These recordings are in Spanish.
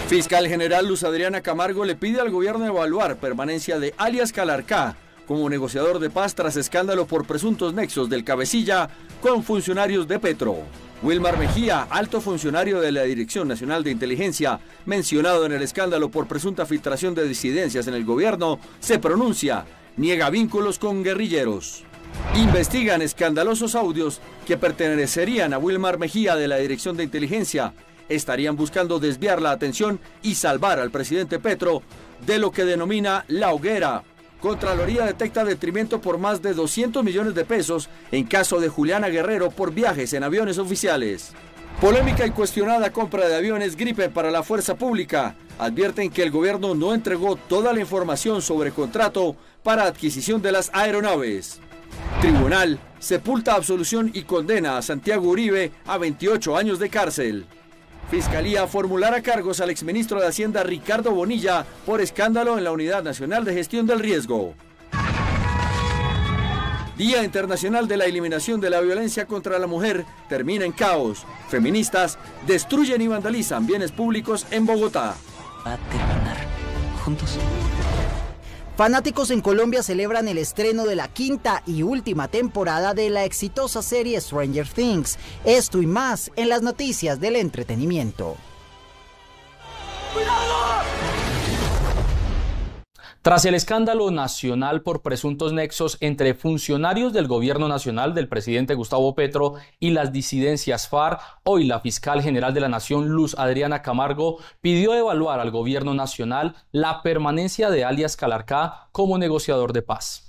Fiscal General Luz Adriana Camargo le pide al gobierno evaluar permanencia de alias Calarcá como negociador de paz tras escándalo por presuntos nexos del cabecilla con funcionarios de Petro. Wilmar Mejía, alto funcionario de la Dirección Nacional de Inteligencia, mencionado en el escándalo por presunta filtración de disidencias en el gobierno, se pronuncia, niega vínculos con guerrilleros. Investigan escandalosos audios que pertenecerían a Wilmar Mejía de la Dirección de Inteligencia. Estarían buscando desviar la atención y salvar al presidente Petro de lo que denomina la hoguera. Contraloría detecta detrimento por más de 200 millones de pesos en caso de Juliana Guerrero por viajes en aviones oficiales. Polémica y cuestionada compra de aviones Gripen para la fuerza pública. Advierten que el gobierno no entregó toda la información sobre contrato para adquisición de las aeronaves. Tribunal sepulta absolución y condena a Santiago Uribe a 28 años de cárcel. Fiscalía formulará cargos al exministro de Hacienda Ricardo Bonilla por escándalo en la Unidad Nacional de Gestión del Riesgo. Día Internacional de la Eliminación de la Violencia contra la Mujer termina en caos. Feministas destruyen y vandalizan bienes públicos en Bogotá. Va a terminar juntos. Fanáticos en Colombia celebran el estreno de la quinta y última temporada de la exitosa serie Stranger Things. Esto y más en las noticias del entretenimiento. Tras el escándalo nacional por presuntos nexos entre funcionarios del gobierno nacional del presidente Gustavo Petro y las disidencias FARC, hoy la fiscal general de la Nación, Luz Adriana Camargo, pidió evaluar al gobierno nacional la permanencia de alias Calarcá como negociador de paz.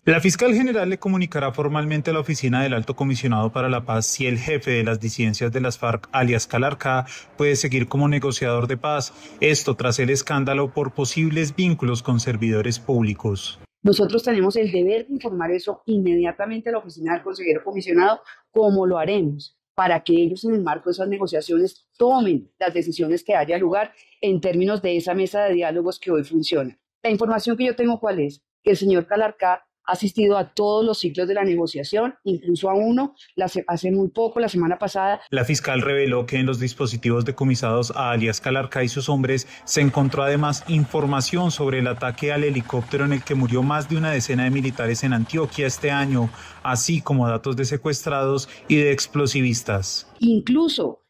La fiscal general le comunicará formalmente a la oficina del Alto Comisionado para la Paz si el jefe de las disidencias de las FARC, alias Calarcá, puede seguir como negociador de paz. Esto tras el escándalo por posibles vínculos con servidores públicos. Nosotros tenemos el deber de informar eso inmediatamente a la oficina del consejero comisionado, como lo haremos, para que ellos en el marco de esas negociaciones tomen las decisiones que haya lugar en términos de esa mesa de diálogos que hoy funciona. La información que yo tengo, ¿cuál es? Que el señor Calarcá ha asistido a todos los ciclos de la negociación, incluso a uno hace muy poco, la semana pasada. La fiscal reveló que en los dispositivos decomisados a alias Calarcá y sus hombres se encontró además información sobre el ataque al helicóptero en el que murió más de una decena de militares en Antioquia este año, así como datos de secuestrados y de explosivistas. Incluso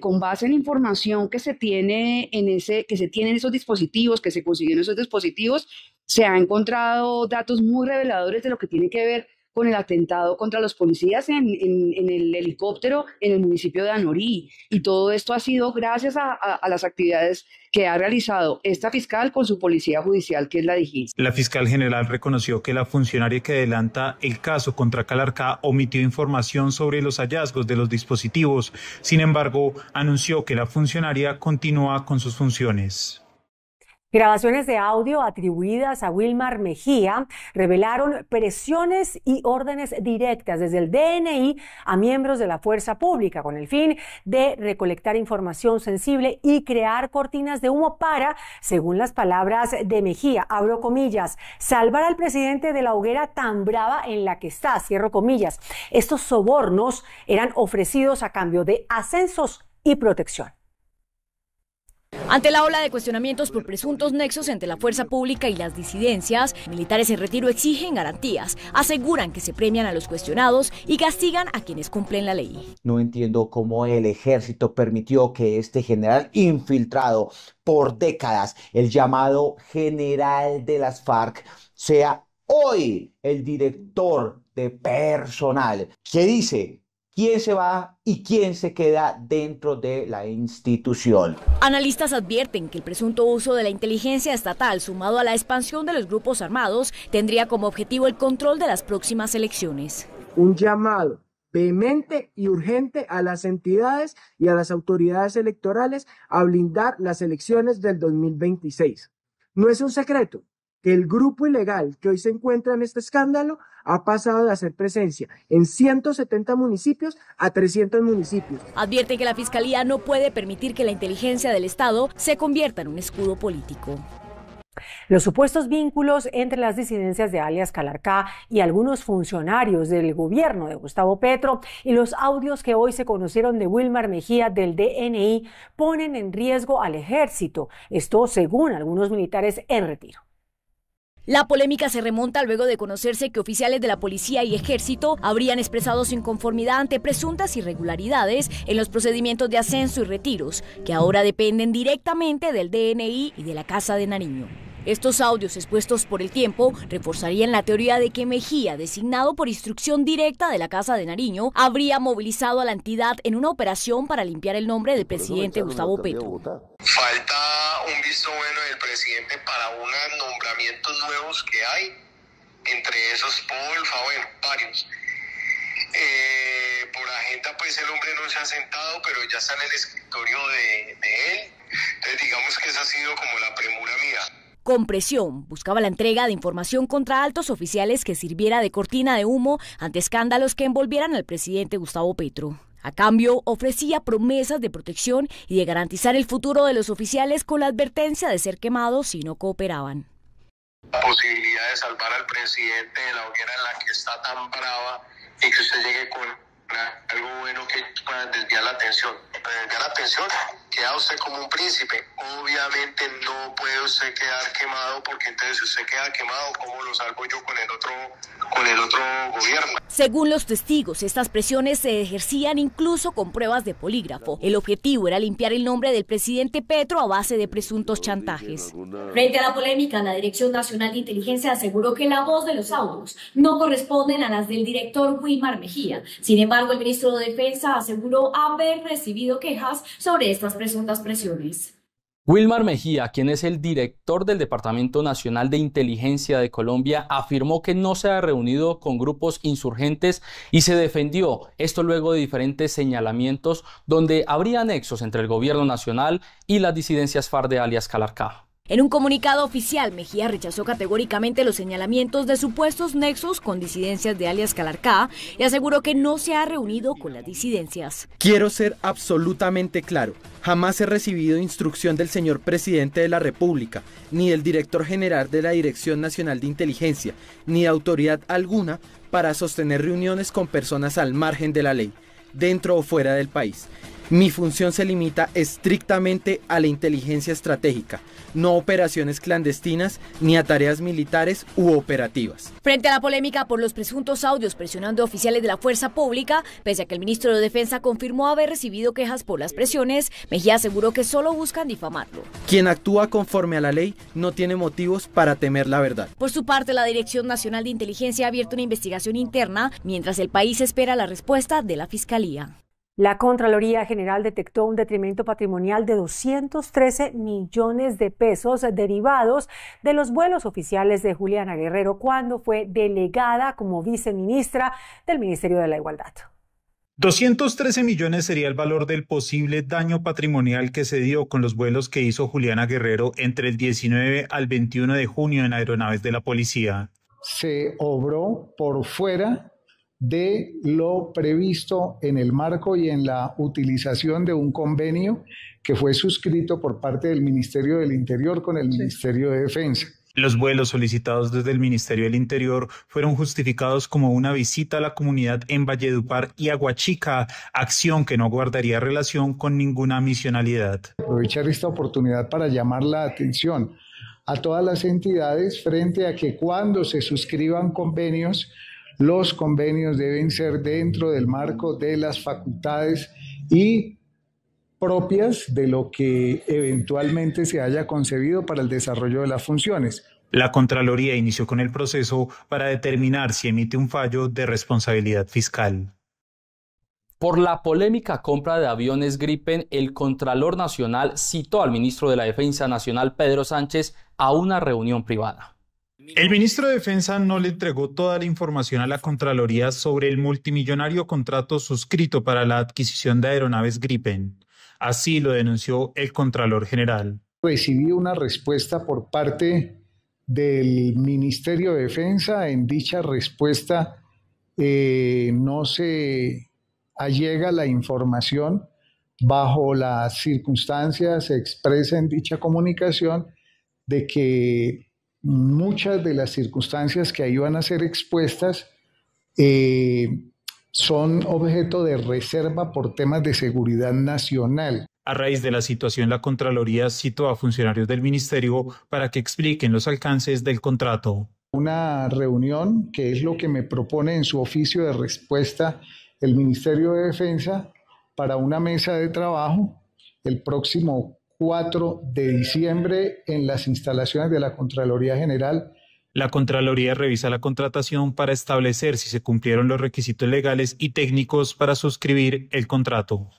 con base en información que se tiene en esos dispositivos, que se consiguieron esos dispositivos, se han encontrado datos muy reveladores de lo que tiene que ver con el atentado contra los policías en el helicóptero en el municipio de Anorí. Y todo esto ha sido gracias a las actividades que ha realizado esta fiscal con su policía judicial, que es la DIGIS. La fiscal general reconoció que la funcionaria que adelanta el caso contra Calarcá omitió información sobre los hallazgos de los dispositivos. Sin embargo, anunció que la funcionaria continúa con sus funciones. Grabaciones de audio atribuidas a Wilmar Mejía revelaron presiones y órdenes directas desde el DNI a miembros de la fuerza pública con el fin de recolectar información sensible y crear cortinas de humo para, según las palabras de Mejía, abro comillas, salvar al presidente de la hoguera tan brava en la que está, cierro comillas. Estos sobornos eran ofrecidos a cambio de ascensos y protección. Ante la ola de cuestionamientos por presuntos nexos entre la fuerza pública y las disidencias, militares en retiro exigen garantías, aseguran que se premian a los cuestionados y castigan a quienes cumplen la ley. No entiendo cómo el ejército permitió que este general infiltrado por décadas, el llamado general de las FARC, sea hoy el director de personal. ¿Qué dice? ¿Quién se va y quién se queda dentro de la institución? Analistas advierten que el presunto uso de la inteligencia estatal sumado a la expansión de los grupos armados tendría como objetivo el control de las próximas elecciones. Un llamado vehemente y urgente a las entidades y a las autoridades electorales a blindar las elecciones del 2026. No es un secreto que el grupo ilegal que hoy se encuentra en este escándalo ha pasado de hacer presencia en 170 municipios a 300 municipios. Advierte que la Fiscalía no puede permitir que la inteligencia del Estado se convierta en un escudo político. Los supuestos vínculos entre las disidencias de alias Calarcá y algunos funcionarios del gobierno de Gustavo Petro y los audios que hoy se conocieron de Wilmar Mejía del DNI ponen en riesgo al ejército, esto según algunos militares en retiro. La polémica se remonta luego de conocerse que oficiales de la policía y ejército habrían expresado su inconformidad ante presuntas irregularidades en los procedimientos de ascenso y retiros, que ahora dependen directamente del DNI y de la Casa de Nariño. Estos audios expuestos por El Tiempo reforzarían la teoría de que Mejía, designado por instrucción directa de la Casa de Nariño, habría movilizado a la entidad en una operación para limpiar el nombre del presidente Gustavo Petro. Falta un visto bueno del presidente para unos nombramientos nuevos que hay, entre esos Polfa, bueno, varios. Por agenda pues el hombre no se ha sentado, pero ya está en el escritorio de él. Entonces digamos que esa ha sido como la premura mía. Con presión, buscaba la entrega de información contra altos oficiales que sirviera de cortina de humo ante escándalos que envolvieran al presidente Gustavo Petro. A cambio, ofrecía promesas de protección y de garantizar el futuro de los oficiales con la advertencia de ser quemados si no cooperaban. La posibilidad de salvar al presidente de la hoguera en la que está tan brava y que usted llegue con algo bueno que pueda desviar la atención. Para desviar la atención, queda usted como un príncipe. Obviamente no puede usted quedar quemado, porque entonces si usted queda quemado, ¿cómo lo salvo yo con el otro gobierno? Según los testigos, estas presiones se ejercían incluso con pruebas de polígrafo. El objetivo era limpiar el nombre del presidente Petro a base de presuntos chantajes. Frente a la polémica, la Dirección Nacional de Inteligencia aseguró que la voz de los audios no corresponden a las del director Wilmar Mejía. Sin embargo, el ministro de Defensa aseguró haber recibido quejas sobre estas presuntas presiones. Wilmar Mejía, quien es el director del Departamento Nacional de Inteligencia de Colombia, afirmó que no se ha reunido con grupos insurgentes y se defendió, esto luego de diferentes señalamientos donde habría nexos entre el gobierno nacional y las disidencias FARC de alias Calarcá. En un comunicado oficial, Mejía rechazó categóricamente los señalamientos de supuestos nexos con disidencias de alias Calarcá y aseguró que no se ha reunido con las disidencias. Quiero ser absolutamente claro, jamás he recibido instrucción del señor presidente de la República, ni del director general de la Dirección Nacional de Inteligencia, ni de autoridad alguna para sostener reuniones con personas al margen de la ley, dentro o fuera del país. Mi función se limita estrictamente a la inteligencia estratégica, no a operaciones clandestinas ni a tareas militares u operativas. Frente a la polémica por los presuntos audios presionando a oficiales de la fuerza pública, pese a que el ministro de Defensa confirmó haber recibido quejas por las presiones, Mejía aseguró que solo buscan difamarlo. Quien actúa conforme a la ley no tiene motivos para temer la verdad. Por su parte, la Dirección Nacional de Inteligencia ha abierto una investigación interna, mientras el país espera la respuesta de la Fiscalía. La Contraloría General detectó un detrimento patrimonial de 213 millones de pesos derivados de los vuelos oficiales de Juliana Guerrero cuando fue delegada como viceministra del Ministerio de la Igualdad. 213 millones sería el valor del posible daño patrimonial que se dio con los vuelos que hizo Juliana Guerrero entre el 19 al 21 de junio en aeronaves de la policía. Se obró por fuera de lo previsto en el marco y en la utilización de un convenio que fue suscrito por parte del Ministerio del Interior con el Ministerio de Defensa. Los vuelos solicitados desde el Ministerio del Interior fueron justificados como una visita a la comunidad en Valledupar y Aguachica, acción que no guardaría relación con ninguna misionalidad. Aprovechar esta oportunidad para llamar la atención a todas las entidades frente a que cuando se suscriban convenios, los convenios deben ser dentro del marco de las facultades y propias de lo que eventualmente se haya concebido para el desarrollo de las funciones. La Contraloría inició con el proceso para determinar si emite un fallo de responsabilidad fiscal. Por la polémica compra de aviones Gripen, el Contralor Nacional citó al ministro de la Defensa Nacional, Pedro Sánchez, a una reunión privada. El ministro de Defensa no le entregó toda la información a la Contraloría sobre el multimillonario contrato suscrito para la adquisición de aeronaves Gripen. Así lo denunció el Contralor General. Recibí una respuesta por parte del Ministerio de Defensa. En dicha respuesta no se allega la información. Bajo las circunstancias se expresa en dicha comunicación de que muchas de las circunstancias que ahí van a ser expuestas son objeto de reserva por temas de seguridad nacional. A raíz de la situación, la Contraloría citó a funcionarios del ministerio para que expliquen los alcances del contrato. Una reunión, que es lo que me propone en su oficio de respuesta el Ministerio de Defensa, para una mesa de trabajo el próximo 4 de diciembre en las instalaciones de la Contraloría General. La Contraloría revisa la contratación para establecer si se cumplieron los requisitos legales y técnicos para suscribir el contrato.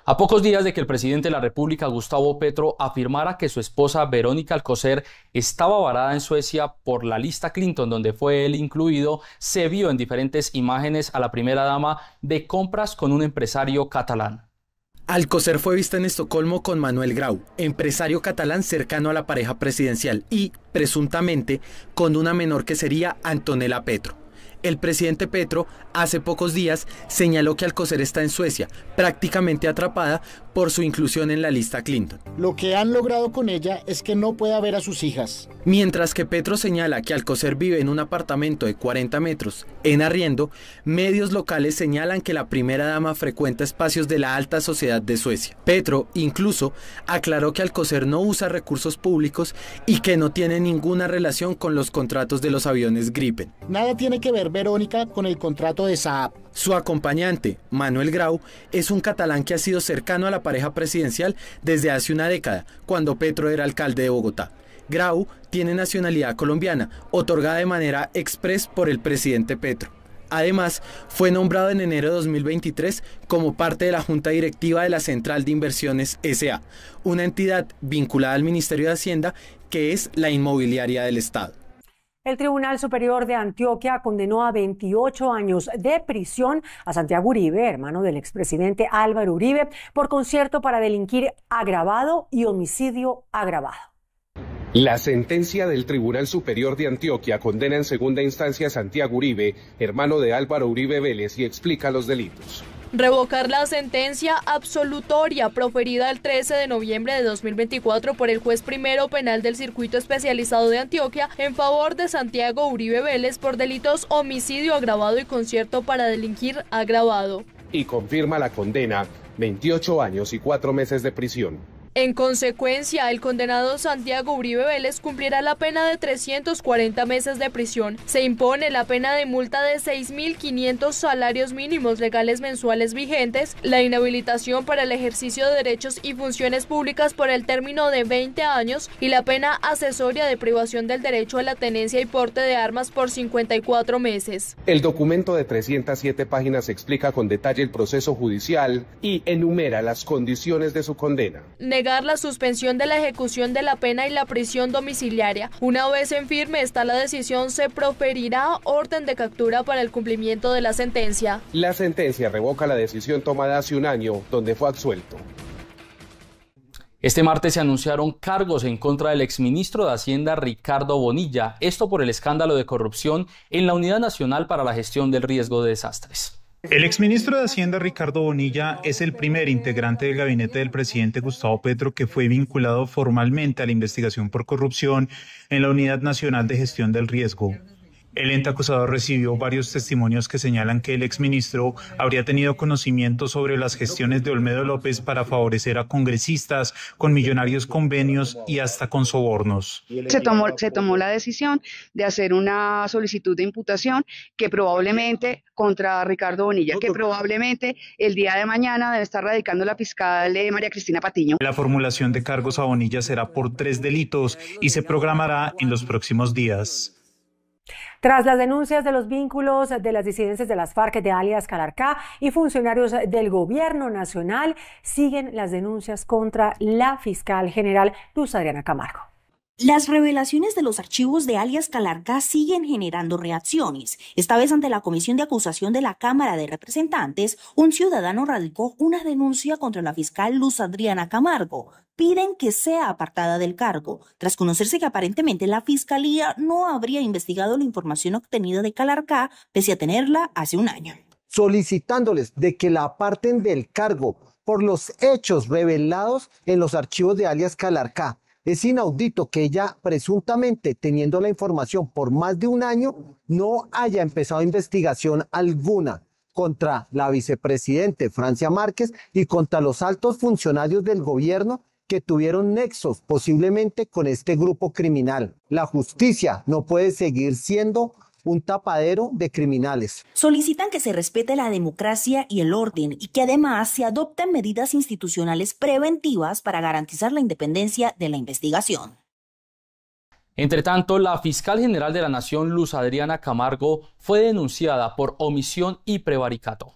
A pocos días de que el presidente de la República, Gustavo Petro, afirmara que su esposa Verónica Alcocer estaba varada en Suecia por la lista Clinton, donde fue él incluido, se vio en diferentes imágenes a la primera dama de compras con un empresario catalán. Alcocer fue vista en Estocolmo con Manuel Grau, empresario catalán cercano a la pareja presidencial y, presuntamente, con una menor que sería Antonella Petro. El presidente Petro, hace pocos días, señaló que Alcocer está en Suecia, prácticamente atrapada por su inclusión en la lista Clinton. Lo que han logrado con ella es que no pueda ver a sus hijas. Mientras que Petro señala que Alcocer vive en un apartamento de 40 metros en arriendo, medios locales señalan que la primera dama frecuenta espacios de la alta sociedad de Suecia. Petro incluso aclaró que Alcocer no usa recursos públicos y que no tiene ninguna relación con los contratos de los aviones Gripen. Nada tiene que ver Verónica con el contrato de Saab. Su acompañante, Manuel Grau, es un catalán que ha sido cercano a la pareja presidencial desde hace una década, cuando Petro era alcalde de Bogotá. Grau tiene nacionalidad colombiana, otorgada de manera express por el presidente Petro. Además, fue nombrado en enero de 2023 como parte de la Junta Directiva de la Central de Inversiones S.A., una entidad vinculada al Ministerio de Hacienda que es la inmobiliaria del Estado. El Tribunal Superior de Antioquia condenó a 28 años de prisión a Santiago Uribe, hermano del expresidente Álvaro Uribe, por concierto para delinquir agravado y homicidio agravado. La sentencia del Tribunal Superior de Antioquia condena en segunda instancia a Santiago Uribe, hermano de Álvaro Uribe Vélez, y explica los delitos. Revocar la sentencia absolutoria proferida el 13 de noviembre de 2024 por el juez primero penal del Circuito Especializado de Antioquia en favor de Santiago Uribe Vélez por delitos homicidio agravado y concierto para delinquir agravado. Y confirma la condena, 28 años y 4 meses de prisión. En consecuencia, el condenado Santiago Uribe Vélez cumplirá la pena de 340 meses de prisión. Se impone la pena de multa de 6.500 salarios mínimos legales mensuales vigentes, la inhabilitación para el ejercicio de derechos y funciones públicas por el término de 20 años y la pena accesoria de privación del derecho a la tenencia y porte de armas por 54 meses. El documento de 307 páginas explica con detalle el proceso judicial y enumera las condiciones de su condena. Negar la suspensión de la ejecución de la pena y la prisión domiciliaria. Una vez en firme está la decisión, se proferirá orden de captura para el cumplimiento de la sentencia. La sentencia revoca la decisión tomada hace un año, donde fue absuelto. Este martes se anunciaron cargos en contra del exministro de Hacienda Ricardo Bonilla, esto por el escándalo de corrupción en la Unidad Nacional para la Gestión del Riesgo de Desastres. El exministro de Hacienda Ricardo Bonilla es el primer integrante del gabinete del presidente Gustavo Petro que fue vinculado formalmente a la investigación por corrupción en la Unidad Nacional de Gestión del Riesgo. El ente acusador recibió varios testimonios que señalan que el exministro habría tenido conocimiento sobre las gestiones de Olmedo López para favorecer a congresistas con millonarios convenios y hasta con sobornos. Se tomó la decisión de hacer una solicitud de imputación que probablemente contra Ricardo Bonilla, que probablemente el día de mañana debe estar radicando la fiscal María Cristina Patiño. La formulación de cargos a Bonilla será por 3 delitos y se programará en los próximos días. Tras las denuncias de los vínculos de las disidencias de las FARC de alias Calarcá y funcionarios del gobierno nacional, siguen las denuncias contra la fiscal general Luz Adriana Camargo. Las revelaciones de los archivos de alias Calarcá siguen generando reacciones. Esta vez ante la Comisión de Acusación de la Cámara de Representantes, un ciudadano radicó una denuncia contra la fiscal Luz Adriana Camargo. Piden que sea apartada del cargo, tras conocerse que aparentemente la Fiscalía no habría investigado la información obtenida de Calarcá, pese a tenerla hace un año. Solicitándoles de que la aparten del cargo por los hechos revelados en los archivos de alias Calarcá. Es inaudito que ella, presuntamente teniendo la información por más de un año, no haya empezado investigación alguna contra la vicepresidente Francia Márquez y contra los altos funcionarios del gobierno que tuvieron nexos posiblemente con este grupo criminal. La justicia no puede seguir siendo un tapadero de criminales. Solicitan que se respete la democracia y el orden y que además se adopten medidas institucionales preventivas para garantizar la independencia de la investigación. Entre tanto, la fiscal general de la Nación, Luz Adriana Camargo, fue denunciada por omisión y prevaricato.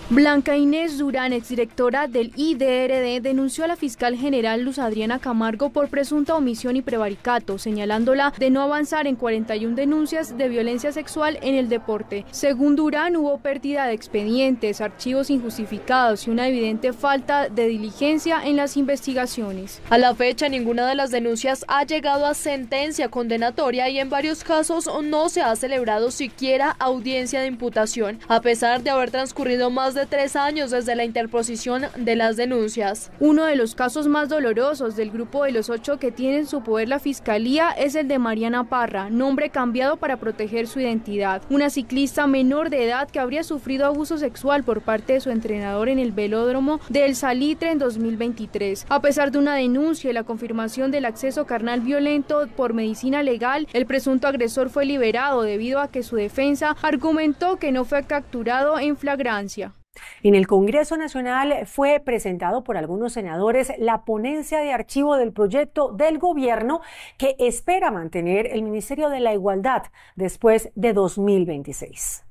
Blanca Inés Durán, exdirectora del IDRD, denunció a la fiscal general Luz Adriana Camargo por presunta omisión y prevaricato, señalándola de no avanzar en 41 denuncias de violencia sexual en el deporte. Según Durán, hubo pérdida de expedientes, archivos injustificados y una evidente falta de diligencia en las investigaciones. A la fecha, ninguna de las denuncias ha llegado a sentencia condenatoria y en varios casos no se ha celebrado siquiera audiencia de imputación, a pesar de haber transcurrido más de 3 años desde la interposición de las denuncias. Uno de los casos más dolorosos del grupo de los 8 que tiene en su poder la Fiscalía es el de Mariana Parra, nombre cambiado para proteger su identidad. Una ciclista menor de edad que habría sufrido abuso sexual por parte de su entrenador en el velódromo de El Salitre en 2023. A pesar de una denuncia y la confirmación del acceso carnal violento por medicina legal, el presunto agresor fue liberado debido a que su defensa argumentó que no fue capturado en flagrancia. En el Congreso Nacional fue presentado por algunos senadores la ponencia de archivo del proyecto del gobierno que espera mantener el Ministerio de la Igualdad después de 2026.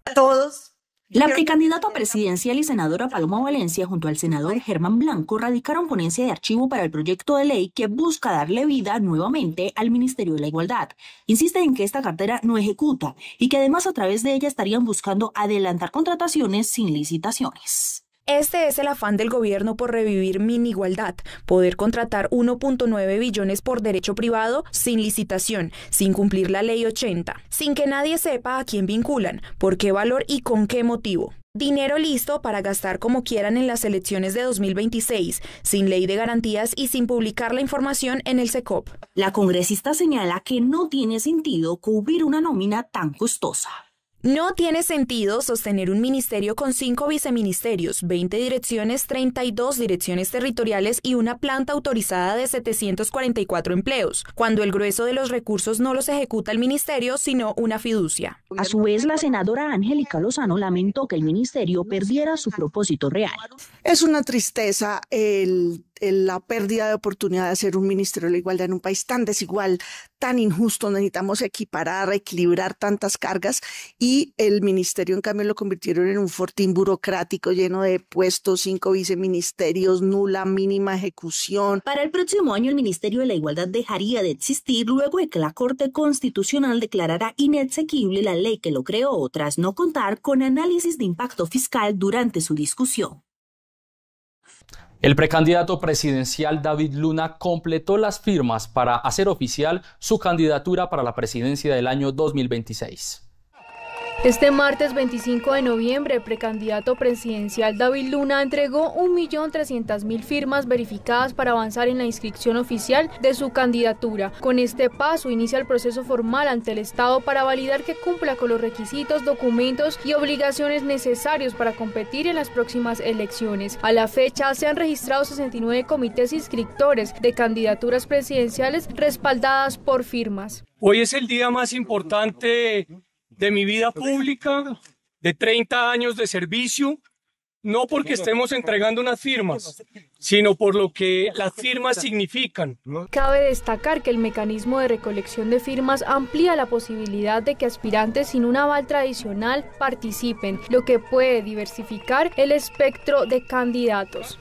A todos. La precandidata presidencial y senadora Paloma Valencia junto al senador Germán Blanco radicaron ponencia de archivo para el proyecto de ley que busca darle vida nuevamente al Ministerio de la Igualdad. Insisten en que esta cartera no ejecuta y que además a través de ella estarían buscando adelantar contrataciones sin licitaciones. Este es el afán del gobierno por revivir mini igualdad, poder contratar 1.9 billones por derecho privado sin licitación, sin cumplir la ley 80, sin que nadie sepa a quién vinculan, por qué valor y con qué motivo. Dinero listo para gastar como quieran en las elecciones de 2026, sin ley de garantías y sin publicar la información en el SECOP. La congresista señala que no tiene sentido cubrir una nómina tan costosa. No tiene sentido sostener un ministerio con 5 viceministerios, 20 direcciones, 32 direcciones territoriales y una planta autorizada de 744 empleos, cuando el grueso de los recursos no los ejecuta el ministerio, sino una fiducia. A su vez, la senadora Angélica Lozano lamentó que el ministerio perdiera su propósito real. Es una tristeza la pérdida de oportunidad de hacer un Ministerio de la Igualdad en un país tan desigual, tan injusto. Necesitamos equiparar, equilibrar tantas cargas y el ministerio en cambio lo convirtieron en un fortín burocrático lleno de puestos, 5 viceministerios, nula mínima ejecución. Para el próximo año el Ministerio de la Igualdad dejaría de existir luego de que la Corte Constitucional declarara inexequible la ley que lo creó tras no contar con análisis de impacto fiscal durante su discusión. El precandidato presidencial David Luna completó las firmas para hacer oficial su candidatura para la presidencia del año 2026. Este martes 25 de noviembre, el precandidato presidencial David Luna entregó 1.300.000 firmas verificadas para avanzar en la inscripción oficial de su candidatura. Con este paso inicia el proceso formal ante el Estado para validar que cumpla con los requisitos, documentos y obligaciones necesarios para competir en las próximas elecciones. A la fecha se han registrado 69 comités inscriptores de candidaturas presidenciales respaldadas por firmas. Hoy es el día más importante de mi vida pública, de 30 años de servicio, no porque estemos entregando unas firmas, sino por lo que las firmas significan. Cabe destacar que el mecanismo de recolección de firmas amplía la posibilidad de que aspirantes sin un aval tradicional participen, lo que puede diversificar el espectro de candidatos.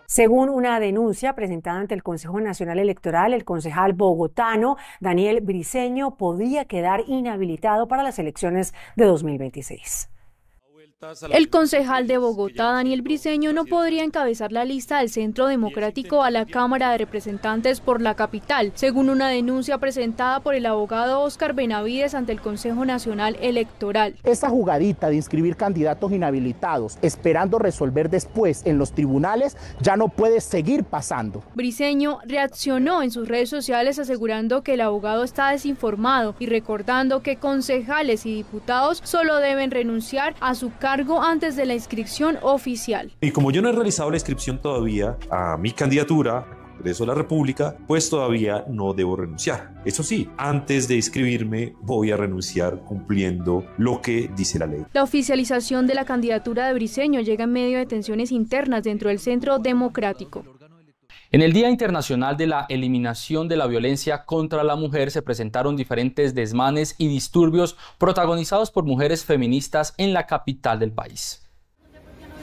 Según una denuncia presentada ante el Consejo Nacional Electoral, el concejal bogotano Daniel Briceño podría quedar inhabilitado para las elecciones de 2026. El concejal de Bogotá, Daniel Briceño, no podría encabezar la lista del Centro Democrático a la Cámara de Representantes por la capital, según una denuncia presentada por el abogado Óscar Benavides ante el Consejo Nacional Electoral. Esa jugadita de inscribir candidatos inhabilitados, esperando resolver después en los tribunales, ya no puede seguir pasando. Briceño reaccionó en sus redes sociales asegurando que el abogado está desinformado y recordando que concejales y diputados solo deben renunciar a su cargo antes de la inscripción oficial. Y como yo no he realizado la inscripción todavía a mi candidatura al Congreso de la República, pues todavía no debo renunciar. Eso sí, antes de inscribirme voy a renunciar cumpliendo lo que dice la ley. La oficialización de la candidatura de Briceño llega en medio de tensiones internas dentro del Centro Democrático. En el Día Internacional de la Eliminación de la Violencia contra la Mujer se presentaron diferentes desmanes y disturbios protagonizados por mujeres feministas en la capital del país.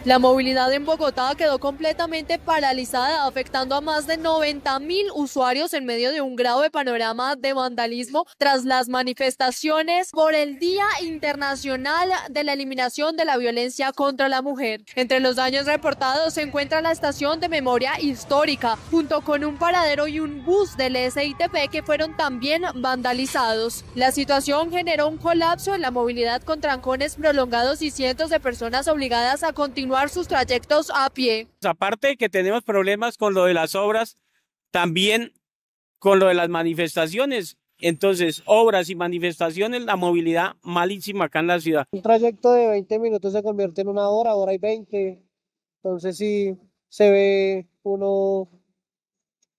La movilidad en Bogotá quedó completamente paralizada, afectando a más de 90.000 usuarios en medio de un grave panorama de vandalismo tras las manifestaciones por el Día Internacional de la Eliminación de la Violencia contra la Mujer. Entre los daños reportados se encuentra la estación de memoria histórica, junto con un paradero y un bus del SITP que fueron también vandalizados. La situación generó un colapso en la movilidad con trancones prolongados y cientos de personas obligadas a continuar sus trayectos a pie. Aparte de que tenemos problemas con lo de las obras, también con lo de las manifestaciones. Entonces, obras y manifestaciones, la movilidad malísima acá en la ciudad. Un trayecto de 20 minutos se convierte en una hora y 20. Entonces sí se ve uno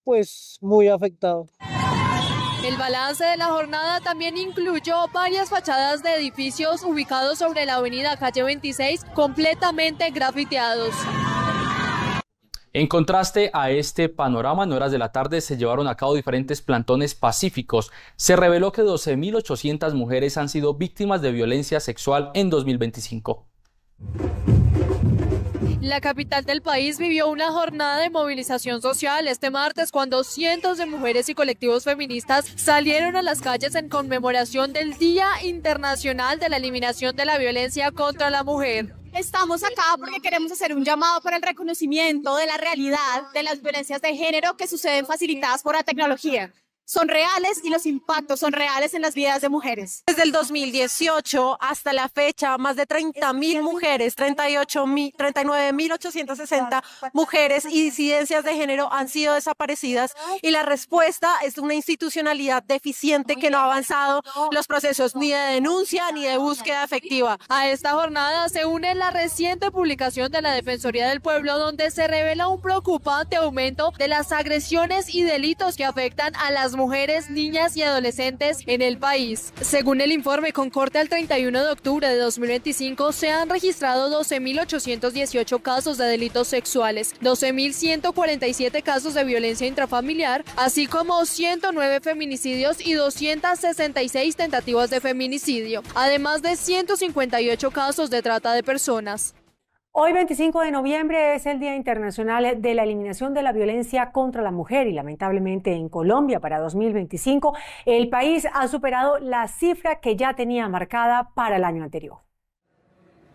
pues muy afectado. El balance de la jornada también incluyó varias fachadas de edificios ubicados sobre la avenida Calle 26 completamente grafiteados. En contraste a este panorama, en horas de la tarde se llevaron a cabo diferentes plantones pacíficos. Se reveló que 12.800 mujeres han sido víctimas de violencia sexual en 2025. La capital del país vivió una jornada de movilización social este martes cuando cientos de mujeres y colectivos feministas salieron a las calles en conmemoración del Día Internacional de la Eliminación de la Violencia contra la Mujer. Estamos acá porque queremos hacer un llamado para el reconocimiento de la realidad de las violencias de género que suceden facilitadas por la tecnología. Son reales y los impactos son reales en las vidas de mujeres. Desde el 2018 hasta la fecha, más de 30.000 mujeres, 39.860 mujeres y disidencias de género han sido desaparecidas y la respuesta es una institucionalidad deficiente que no ha avanzado los procesos ni de denuncia ni de búsqueda efectiva. A esta jornada se une la reciente publicación de la Defensoría del Pueblo donde se revela un preocupante aumento de las agresiones y delitos que afectan a las mujeres, niñas y adolescentes en el país. Según el informe con corte al 31 de octubre de 2025, se han registrado 12.818 casos de delitos sexuales, 12.147 casos de violencia intrafamiliar, así como 109 feminicidios y 266 tentativas de feminicidio, además de 158 casos de trata de personas. Hoy, 25 de noviembre, es el Día Internacional de la Eliminación de la Violencia contra la Mujer y lamentablemente en Colombia para 2025 el país ha superado la cifra que ya tenía marcada para el año anterior.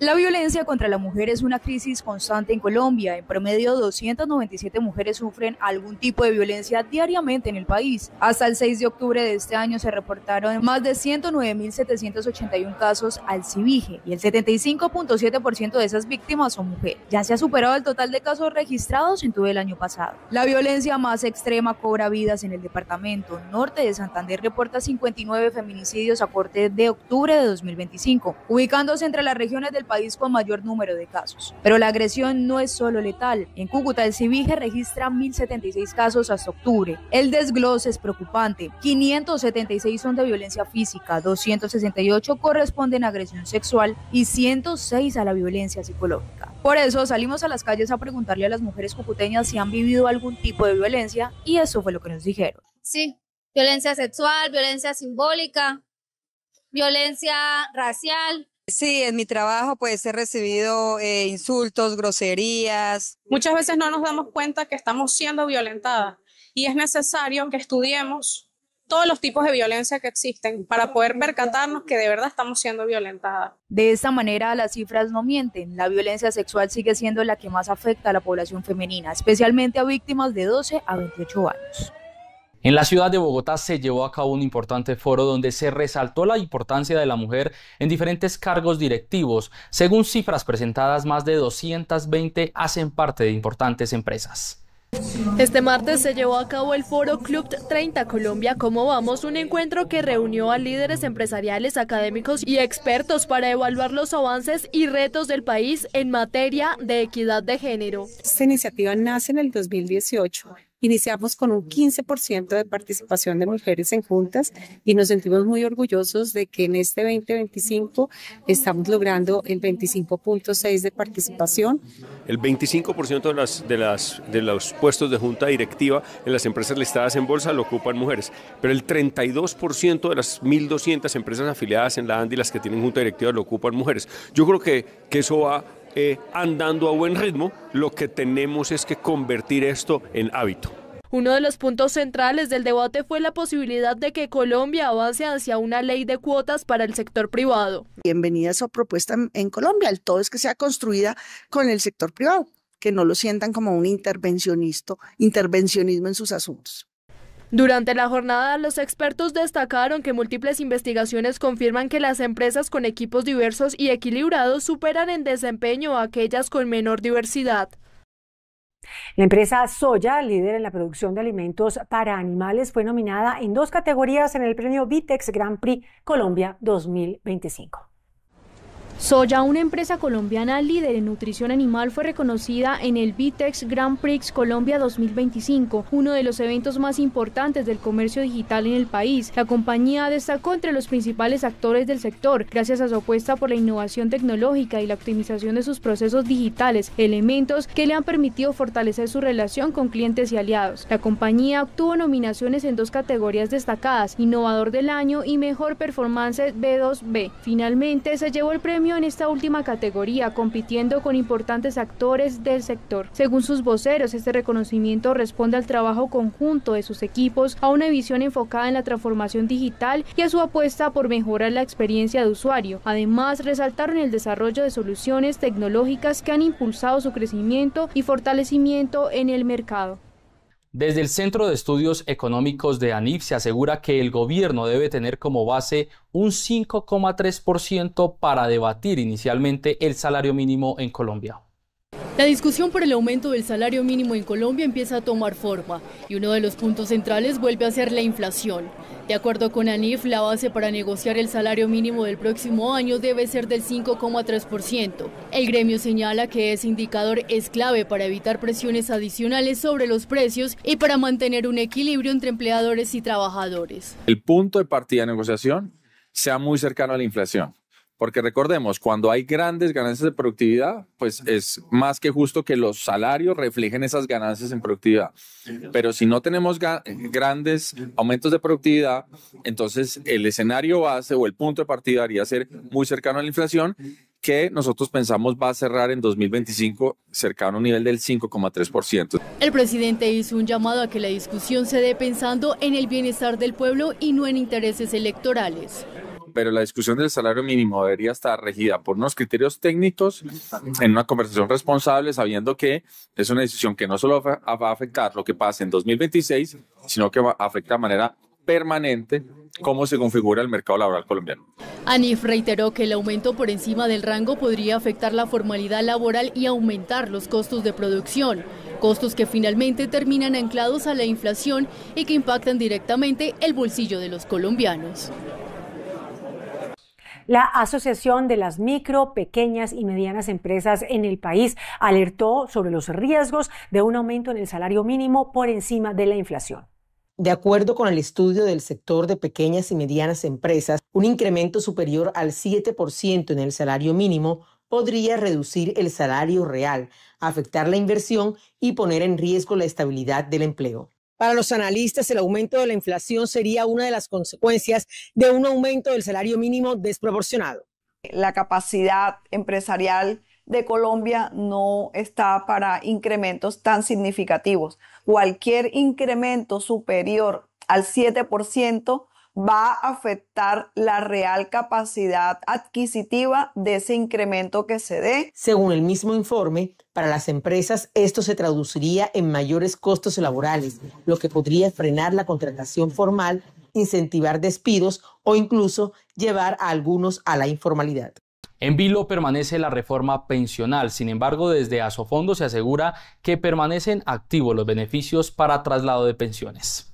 La violencia contra la mujer es una crisis constante en Colombia. En promedio, 297 mujeres sufren algún tipo de violencia diariamente en el país. Hasta el 6 de octubre de este año se reportaron más de 109.781 casos al CIVIJE y el 75.7% de esas víctimas son mujeres. Ya se ha superado el total de casos registrados en todo el año pasado. La violencia más extrema cobra vidas en el departamento norte de Santander. Reporta 59 feminicidios a corte de octubre de 2025, ubicándose entre las regiones del país con mayor número de casos. Pero la agresión no es solo letal. En Cúcuta el CIVIJE registra 1.076 casos hasta octubre. El desglose es preocupante. 576 son de violencia física, 268 corresponden a agresión sexual y 106 a la violencia psicológica. Por eso salimos a las calles a preguntarle a las mujeres cucuteñas si han vivido algún tipo de violencia y eso fue lo que nos dijeron. Sí, violencia sexual, violencia simbólica, violencia racial. Sí, en mi trabajo pues he recibido insultos, groserías. Muchas veces no nos damos cuenta que estamos siendo violentadas y es necesario que estudiemos todos los tipos de violencia que existen para poder percatarnos que de verdad estamos siendo violentadas. De esta manera, las cifras no mienten. La violencia sexual sigue siendo la que más afecta a la población femenina, especialmente a víctimas de 12 a 28 años. En la ciudad de Bogotá se llevó a cabo un importante foro donde se resaltó la importancia de la mujer en diferentes cargos directivos. Según cifras presentadas, más de 220 hacen parte de importantes empresas. Este martes se llevó a cabo el foro Club 30 Colombia ¿Cómo vamos?, un encuentro que reunió a líderes empresariales, académicos y expertos para evaluar los avances y retos del país en materia de equidad de género. Esta iniciativa nace en el 2018. Iniciamos con un 15% de participación de mujeres en juntas y nos sentimos muy orgullosos de que en este 2025 estamos logrando el 25.6% de participación. El 25% de los puestos de junta directiva en las empresas listadas en bolsa lo ocupan mujeres, pero el 32% de las 1.200 empresas afiliadas en la ANDI, las que tienen junta directiva, lo ocupan mujeres. Yo creo que eso va andando a buen ritmo. Lo que tenemos es que convertir esto en hábito. Uno de los puntos centrales del debate fue la posibilidad de que Colombia avance hacia una ley de cuotas para el sector privado. Bienvenida a esa propuesta en Colombia. El todo es que sea construida con el sector privado, que no lo sientan como un intervencionismo en sus asuntos. Durante la jornada, los expertos destacaron que múltiples investigaciones confirman que las empresas con equipos diversos y equilibrados superan en desempeño a aquellas con menor diversidad. La empresa Soya, líder en la producción de alimentos para animales, fue nominada en 2 categorías en el premio Vitex Grand Prix Colombia 2025. Soya, una empresa colombiana líder en nutrición animal, fue reconocida en el Vitex Grand Prix Colombia 2025, uno de los eventos más importantes del comercio digital en el país. La compañía destacó entre los principales actores del sector, gracias a su apuesta por la innovación tecnológica y la optimización de sus procesos digitales, elementos que le han permitido fortalecer su relación con clientes y aliados. La compañía obtuvo nominaciones en 2 categorías destacadas, Innovador del Año y Mejor Performance B2B. Finalmente se llevó el premio en esta última categoría, compitiendo con importantes actores del sector. Según sus voceros, este reconocimiento responde al trabajo conjunto de sus equipos, a una visión enfocada en la transformación digital y a su apuesta por mejorar la experiencia de usuario. Además, resaltaron el desarrollo de soluciones tecnológicas que han impulsado su crecimiento y fortalecimiento en el mercado. Desde el Centro de Estudios Económicos de ANIF se asegura que el gobierno debe tener como base un 5,3% para debatir inicialmente el salario mínimo en Colombia. La discusión por el aumento del salario mínimo en Colombia empieza a tomar forma y uno de los puntos centrales vuelve a ser la inflación. De acuerdo con ANIF, la base para negociar el salario mínimo del próximo año debe ser del 5,3%. El gremio señala que ese indicador es clave para evitar presiones adicionales sobre los precios y para mantener un equilibrio entre empleadores y trabajadores. El punto de partida de negociación sea muy cercano a la inflación. Porque recordemos, cuando hay grandes ganancias de productividad, pues es más que justo que los salarios reflejen esas ganancias en productividad. Pero si no tenemos grandes aumentos de productividad, entonces el escenario base o el punto de partida debería ser muy cercano a la inflación, que nosotros pensamos va a cerrar en 2025 cercano a un nivel del 5,3%. El presidente hizo un llamado a que la discusión se dé pensando en el bienestar del pueblo y no en intereses electorales. Pero la discusión del salario mínimo debería estar regida por unos criterios técnicos en una conversación responsable, sabiendo que es una decisión que no solo va a afectar lo que pase en 2026, sino que va a afectar de manera permanente cómo se configura el mercado laboral colombiano. ANIF reiteró que el aumento por encima del rango podría afectar la formalidad laboral y aumentar los costos de producción, costos que finalmente terminan anclados a la inflación y que impactan directamente el bolsillo de los colombianos. La Asociación de las Micro, Pequeñas y Medianas Empresas en el país alertó sobre los riesgos de un aumento en el salario mínimo por encima de la inflación. De acuerdo con el estudio del sector de pequeñas y medianas empresas, un incremento superior al 7% en el salario mínimo podría reducir el salario real, afectar la inversión y poner en riesgo la estabilidad del empleo. Para los analistas, el aumento de la inflación sería una de las consecuencias de un aumento del salario mínimo desproporcionado. La capacidad empresarial de Colombia no está para incrementos tan significativos. Cualquier incremento superior al 7%, va a afectar la real capacidad adquisitiva de ese incremento que se dé. Según el mismo informe, para las empresas esto se traduciría en mayores costos laborales, lo que podría frenar la contratación formal, incentivar despidos o incluso llevar a algunos a la informalidad. En vilo permanece la reforma pensional. Sin embargo, desde Asofondo se asegura que permanecen activos los beneficios para traslado de pensiones.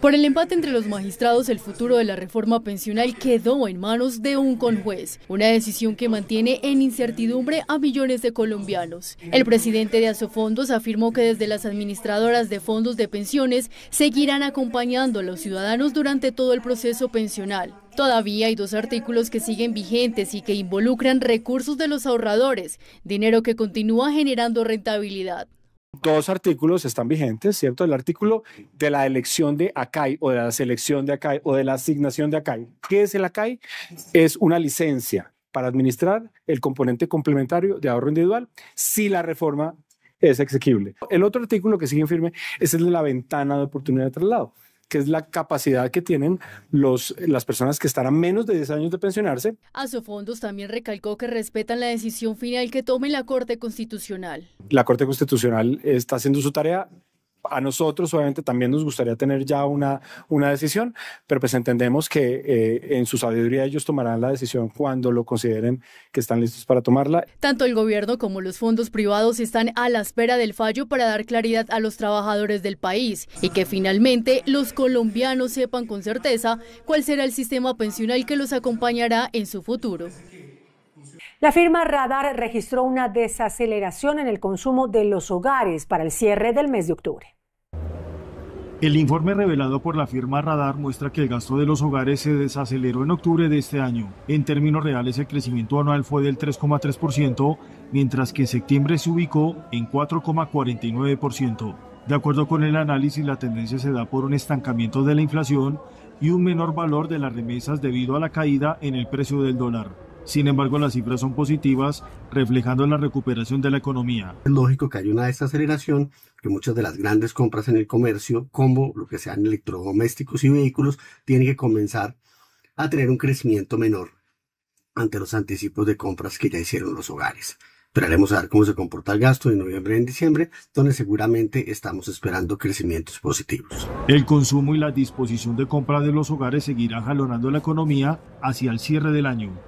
Por el empate entre los magistrados, el futuro de la reforma pensional quedó en manos de un conjuez, una decisión que mantiene en incertidumbre a millones de colombianos. El presidente de Asofondos afirmó que desde las administradoras de fondos de pensiones seguirán acompañando a los ciudadanos durante todo el proceso pensional. Todavía hay 2 artículos que siguen vigentes y que involucran recursos de los ahorradores, dinero que continúa generando rentabilidad. 2 artículos están vigentes, ¿cierto? El artículo de la elección de ACAI o de la selección de ACAI o de la asignación de ACAI. ¿Qué es el ACAI? Es una licencia para administrar el componente complementario de ahorro individual si la reforma es exequible. El otro artículo que sigue en firme es el de la ventana de oportunidad de traslado, que es la capacidad que tienen las personas que están a menos de 10 años de pensionarse. Asofondos también recalcó que respetan la decisión final que tome la Corte Constitucional. La Corte Constitucional está haciendo su tarea. A nosotros obviamente también nos gustaría tener ya una decisión, pero pues entendemos que en su sabiduría ellos tomarán la decisión cuando lo consideren que están listos para tomarla. Tanto el gobierno como los fondos privados están a la espera del fallo para dar claridad a los trabajadores del país y que finalmente los colombianos sepan con certeza cuál será el sistema pensional que los acompañará en su futuro. La firma Radar registró una desaceleración en el consumo de los hogares para el cierre del mes de octubre. El informe revelado por la firma Radar muestra que el gasto de los hogares se desaceleró en octubre de este año. En términos reales, el crecimiento anual fue del 3,3%, mientras que en septiembre se ubicó en 4,49%. De acuerdo con el análisis, la tendencia se da por un estancamiento de la inflación y un menor valor de las remesas debido a la caída en el precio del dólar. Sin embargo, las cifras son positivas, reflejando la recuperación de la economía. Es lógico que haya una desaceleración, que muchas de las grandes compras en el comercio, como lo que sean electrodomésticos y vehículos, tienen que comenzar a tener un crecimiento menor ante los anticipos de compras que ya hicieron los hogares. Esperaremos a ver cómo se comporta el gasto de noviembre y diciembre, donde seguramente estamos esperando crecimientos positivos. El consumo y la disposición de compra de los hogares seguirán jalonando la economía hacia el cierre del año.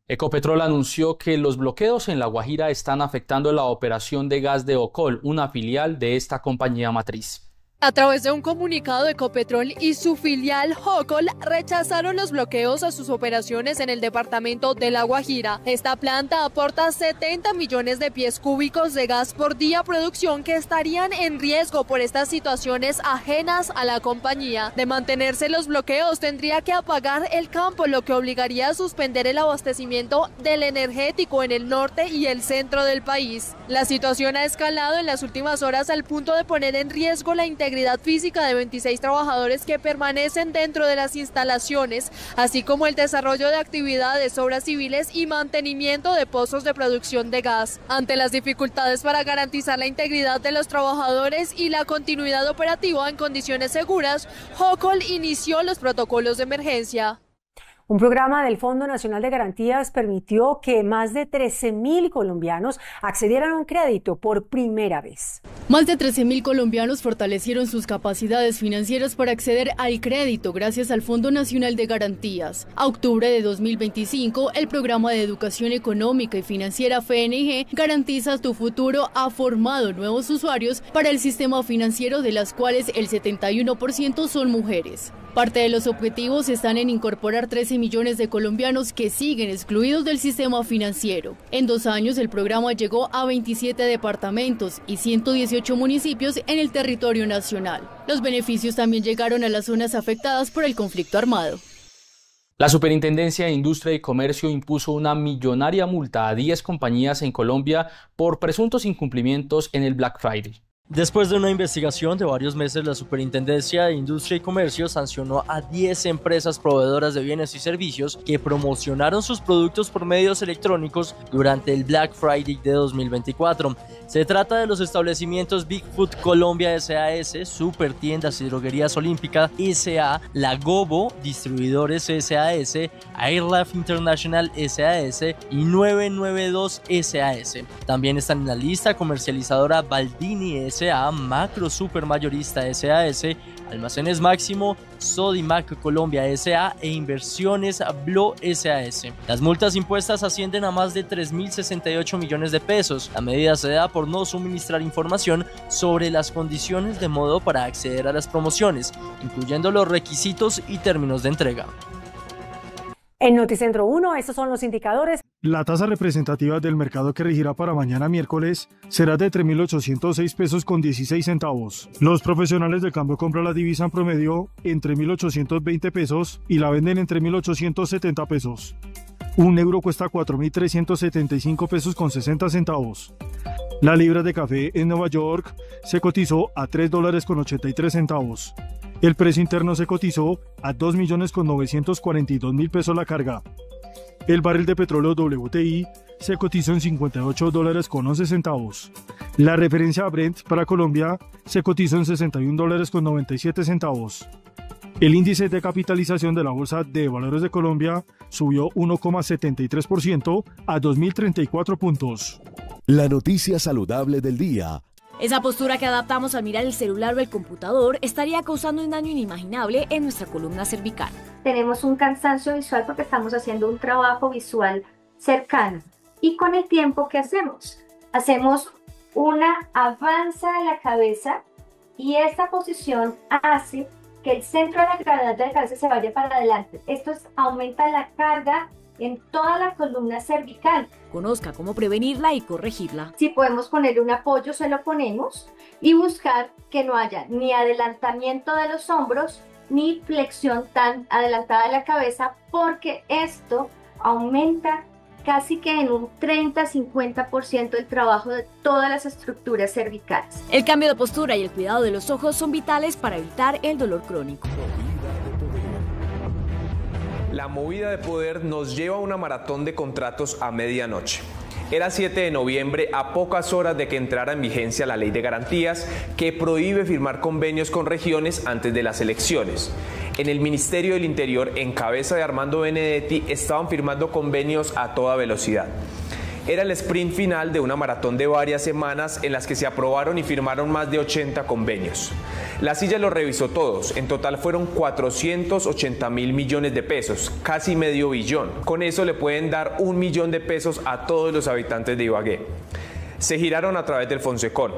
Ecopetrol anunció que los bloqueos en La Guajira están afectando la operación de gas de Ocol, una filial de esta compañía matriz. A través de un comunicado, Ecopetrol y su filial Ocol rechazaron los bloqueos a sus operaciones en el departamento de La Guajira. Esta planta aporta 70 millones de pies cúbicos de gas por día, producción que estarían en riesgo por estas situaciones ajenas a la compañía. De mantenerse los bloqueos, tendría que apagar el campo, lo que obligaría a suspender el abastecimiento del energético en el norte y el centro del país. La situación ha escalado en las últimas horas al punto de poner en riesgo la integridad física de 26 trabajadores que permanecen dentro de las instalaciones, así como el desarrollo de actividades, obras civiles y mantenimiento de pozos de producción de gas. Ante las dificultades para garantizar la integridad de los trabajadores y la continuidad operativa en condiciones seguras, Ocol inició los protocolos de emergencia. Un programa del Fondo Nacional de Garantías permitió que más de 13.000 colombianos accedieran a un crédito por primera vez. Más de 13.000 colombianos fortalecieron sus capacidades financieras para acceder al crédito gracias al Fondo Nacional de Garantías. A octubre de 2025, el programa de educación económica y financiera FNG Garantiza tu Futuro ha formado nuevos usuarios para el sistema financiero, de las cuales el 71% son mujeres. Parte de los objetivos están en incorporar 13 millones de colombianos que siguen excluidos del sistema financiero. En 2 años, el programa llegó a 27 departamentos y 118 municipios en el territorio nacional. Los beneficios también llegaron a las zonas afectadas por el conflicto armado. La Superintendencia de Industria y Comercio impuso una millonaria multa a 10 compañías en Colombia por presuntos incumplimientos en el Black Friday. Después de una investigación de varios meses, la Superintendencia de Industria y Comercio sancionó a 10 empresas proveedoras de bienes y servicios que promocionaron sus productos por medios electrónicos durante el Black Friday de 2024. Se trata de los establecimientos Bigfoot Colombia SAS, Super Tiendas y Droguerías Olímpica SA, Lagobo, Distribuidores SAS, Airlife International SAS y 992 SAS. También están en la lista comercializadora Baldini SA, Macro Supermayorista SAS, Almacenes Máximo, Sodimac Colombia SA e Inversiones Blo SAS. Las multas impuestas ascienden a más de 3.068 millones de pesos. La medida se da por no suministrar información sobre las condiciones de modo para acceder a las promociones, incluyendo los requisitos y términos de entrega. En Noticentro 1, estos son los indicadores. La tasa representativa del mercado que regirá para mañana miércoles será de 3.806 pesos con 16 centavos. Los profesionales de cambio compran la divisa en promedio en 3.820 pesos y la venden en 3.870 pesos. Un euro cuesta 4.375 pesos con 60 centavos. La libra de café en Nueva York se cotizó a $3 con 83 centavos. El precio interno se cotizó a 2.942.000 pesos la carga. El barril de petróleo WTI se cotizó en $58 con 11 centavos. La referencia Brent para Colombia se cotizó en $61 con 97 centavos. El índice de capitalización de la Bolsa de Valores de Colombia subió 1,73% a 2.034 puntos. La noticia saludable del día. Esa postura que adaptamos al mirar el celular o el computador estaría causando un daño inimaginable en nuestra columna cervical. Tenemos un cansancio visual porque estamos haciendo un trabajo visual cercano. Y con el tiempo, ¿qué hacemos? Hacemos una avanza de la cabeza y esta posición hace que el centro de la gravedad de la cabeza se vaya para adelante. Esto aumenta la carga en toda la columna cervical. Conozca cómo prevenirla y corregirla. Si podemos poner un apoyo, se lo ponemos y buscar que no haya ni adelantamiento de los hombros ni flexión tan adelantada de la cabeza, porque esto aumenta casi que en un 30-50% el trabajo de todas las estructuras cervicales. El cambio de postura y el cuidado de los ojos son vitales para evitar el dolor crónico. La movida de poder nos lleva a una maratón de contratos a medianoche. Era 7 de noviembre, a pocas horas de que entrara en vigencia la Ley de Garantías, que prohíbe firmar convenios con regiones antes de las elecciones. En el Ministerio del Interior, en cabeza de Armando Benedetti, estaban firmando convenios a toda velocidad. Era el sprint final de una maratón de varias semanas en las que se aprobaron y firmaron más de 80 convenios. La silla los revisó todos, en total fueron 480.000 millones de pesos, casi medio billón. Con eso le pueden dar 1 millón de pesos a todos los habitantes de Ibagué. Se giraron a través del Fonsecon.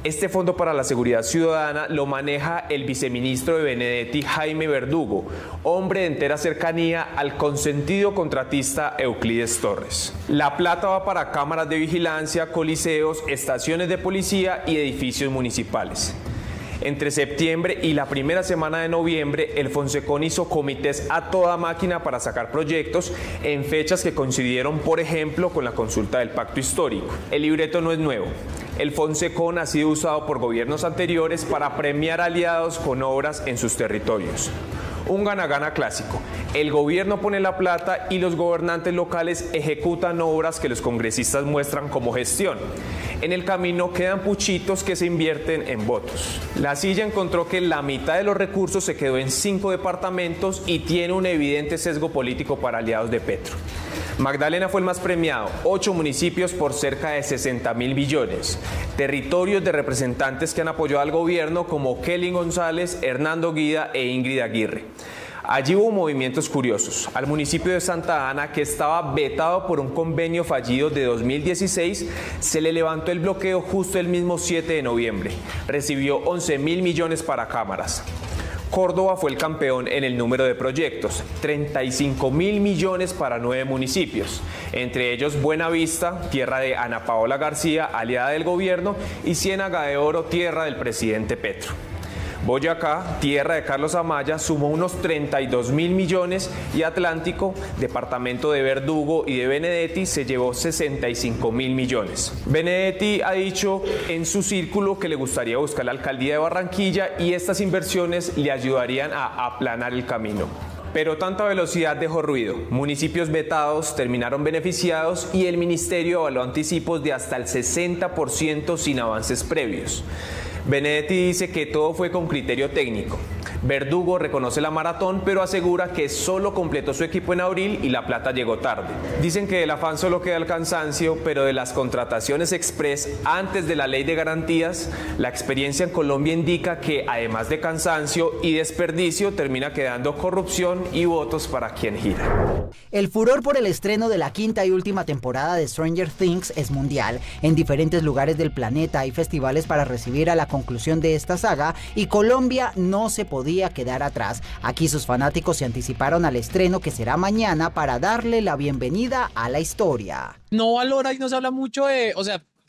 Este Fondo para la Seguridad Ciudadana lo maneja el viceministro de Benedetti, Jaime Verdugo, hombre de entera cercanía al consentido contratista Euclides Torres. La plata va para cámaras de vigilancia, coliseos, estaciones de policía y edificios municipales. Entre septiembre y la primera semana de noviembre, el Fonsecon hizo comités a toda máquina para sacar proyectos en fechas que coincidieron, por ejemplo, con la consulta del Pacto Histórico. El libreto no es nuevo. El Fonsecon ha sido usado por gobiernos anteriores para premiar aliados con obras en sus territorios. Un gana-gana clásico. El gobierno pone la plata y los gobernantes locales ejecutan obras que los congresistas muestran como gestión. En el camino quedan puchitos que se invierten en votos. La silla encontró que la mitad de los recursos se quedó en 5 departamentos y tiene un evidente sesgo político para aliados de Petro. Magdalena fue el más premiado, 8 municipios por cerca de 60.000 billones. Territorios de representantes que han apoyado al gobierno como Kelly González, Hernando Guida e Ingrid Aguirre. Allí hubo movimientos curiosos. Al municipio de Santa Ana, que estaba vetado por un convenio fallido de 2016, se le levantó el bloqueo justo el mismo 7 de noviembre. Recibió 11.000 millones para cámaras. Córdoba fue el campeón en el número de proyectos, 35.000 millones para 9 municipios, entre ellos Buenavista, tierra de Ana Paola García, aliada del gobierno, y Ciénaga de Oro, tierra del presidente Petro. Boyacá, tierra de Carlos Amaya, sumó unos 32.000 millones y Atlántico, departamento de Verdugo y de Benedetti, se llevó 65.000 millones. Benedetti ha dicho en su círculo que le gustaría buscar la alcaldía de Barranquilla y estas inversiones le ayudarían a aplanar el camino. Pero tanta velocidad dejó ruido. Municipios vetados terminaron beneficiados y el ministerio avaló anticipos de hasta el 60% sin avances previos. Benedetti dice que todo fue con criterio técnico. Verdugo reconoce la maratón, pero asegura que solo completó su equipo en abril y la plata llegó tarde. Dicen que del afán solo queda el cansancio, pero de las contrataciones express antes de la ley de garantías, la experiencia en Colombia indica que además de cansancio y desperdicio, termina quedando corrupción y votos para quien gira. El furor por el estreno de la quinta y última temporada de Stranger Things es mundial. En diferentes lugares del planeta hay festivales para recibir a la conclusión de esta saga y Colombia no se podía quedar atrás. Aquí sus fanáticos se anticiparon al estreno que será mañana para darle la bienvenida a la historia. No valora y no se habla mucho de,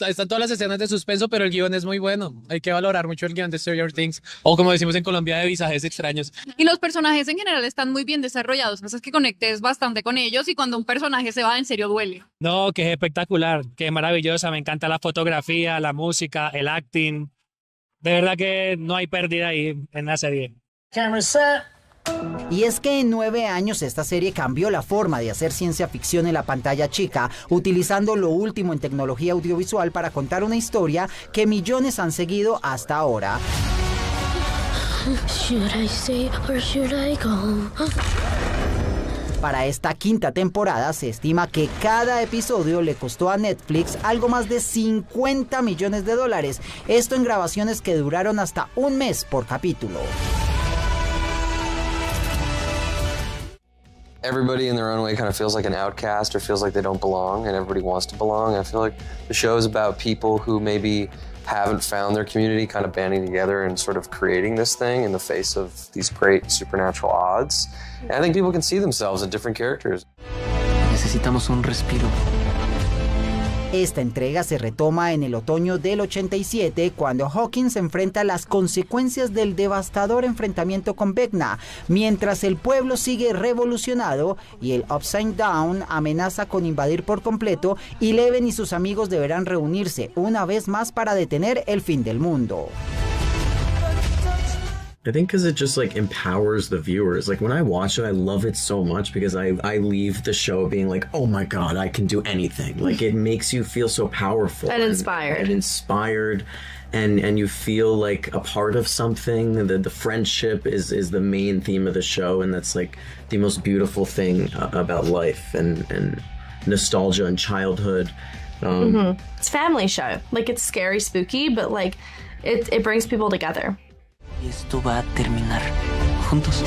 están todas las escenas de suspenso, pero el guión es muy bueno. Hay que valorar mucho el guión de Stranger Things, o como decimos en Colombia, de visajes extraños. Y los personajes en general están muy bien desarrollados, cosas que conectes bastante con ellos y cuando un personaje se va, en serio duele. No, que es espectacular, que es maravillosa, me encanta la fotografía, la música, el acting. De verdad que no hay pérdida ahí en la serie. Camera set. Y es que en 9 años esta serie cambió la forma de hacer ciencia ficción en la pantalla chica, utilizando lo último en tecnología audiovisual para contar una historia que millones han seguido hasta ahora. Para esta quinta temporada se estima que cada episodio le costó a Netflix algo más de $50 millones. Esto en grabaciones que duraron hasta un mes por capítulo. Everybody in their own way kind of feels like an outcast or feels like they don't belong, and everybody wants to belong. I feel like the show is about people who maybe haven't found their community kind of banding together and sort of creating this thing in the face of these great supernatural odds. And I think people can see themselves in different characters. Necesitamos un respiro. Esta entrega se retoma en el otoño del 87, cuando Hawkins enfrenta las consecuencias del devastador enfrentamiento con Vecna, mientras el pueblo sigue revolucionado y el Upside Down amenaza con invadir por completo, y Eleven y sus amigos deberán reunirse una vez más para detener el fin del mundo. I think because it just like empowers the viewers. Like when I watch it, I love it so much because I leave the show being like, oh my God, I can do anything. Like it makes you feel so powerful and inspired. And inspired. And you feel like a part of something. The friendship is the main theme of the show, and that's like the most beautiful thing about life and nostalgia and childhood. It's a family show. Like it's scary, spooky, but like it brings people together. Esto va a terminar juntos.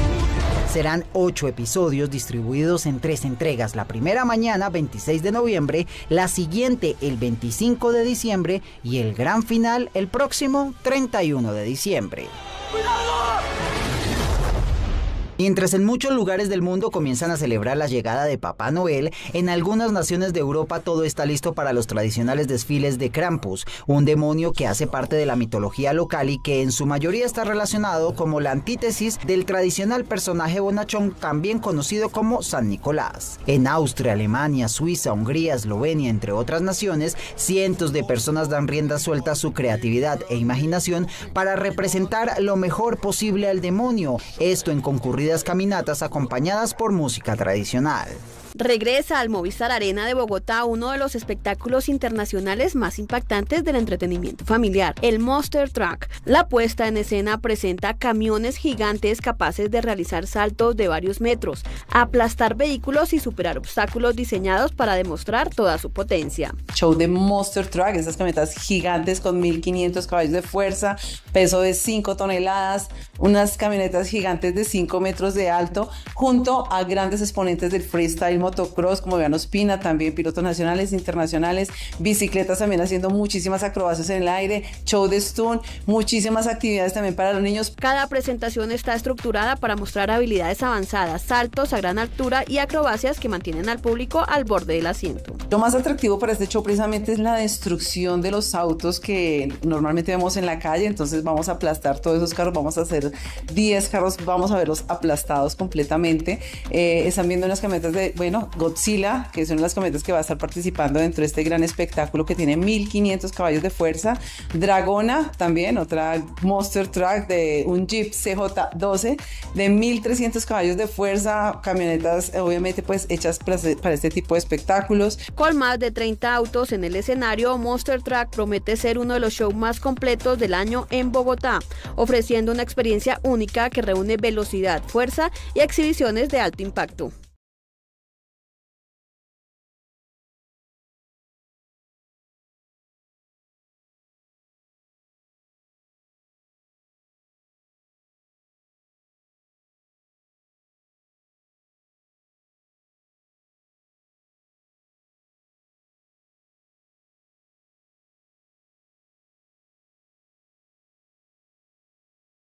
Serán 8 episodios distribuidos en 3 entregas. La primera mañana, 26 de noviembre, la siguiente el 25 de diciembre y el gran final el próximo 31 de diciembre. Mientras en muchos lugares del mundo comienzan a celebrar la llegada de Papá Noel, en algunas naciones de Europa todo está listo para los tradicionales desfiles de Krampus, un demonio que hace parte de la mitología local y que en su mayoría está relacionado como la antítesis del tradicional personaje bonachón, también conocido como San Nicolás. En Austria, Alemania, Suiza, Hungría, Eslovenia, entre otras naciones, cientos de personas dan rienda suelta a su creatividad e imaginación para representar lo mejor posible al demonio, esto en concurridas caminatas acompañadas por música tradicional. Regresa al Movistar Arena de Bogotá uno de los espectáculos internacionales más impactantes del entretenimiento familiar, el Monster Truck. La puesta en escena presenta camiones gigantes capaces de realizar saltos de varios metros, aplastar vehículos y superar obstáculos diseñados para demostrar toda su potencia. Show de Monster Truck, esas camionetas gigantes con 1500 caballos de fuerza, peso de 5 toneladas, unas camionetas gigantes de 5 metros de alto, junto a grandes exponentes del freestyle motocross como Iván Ospina, también pilotos nacionales, internacionales, bicicletas también haciendo muchísimas acrobacias en el aire, show de stunt, muchísimas actividades también para los niños. Cada presentación está estructurada para mostrar habilidades avanzadas, saltos a gran altura y acrobacias que mantienen al público al borde del asiento. Lo más atractivo para este show precisamente es la destrucción de los autos que normalmente vemos en la calle, entonces vamos a aplastar todos esos carros, vamos a hacer 10 carros, vamos a verlos aplastados completamente. Están viendo unas camionetas de, Godzilla, que son las camionetas que va a estar participando dentro de este gran espectáculo que tiene 1500 caballos de fuerza. Dragona también, otra Monster Truck de un Jeep CJ12 de 1300 caballos de fuerza, camionetas obviamente pues hechas para este tipo de espectáculos. Con más de 30 autos en el escenario, Monster Truck promete ser uno de los shows más completos del año en Bogotá, ofreciendo una experiencia única que reúne velocidad, fuerza y exhibiciones de alto impacto.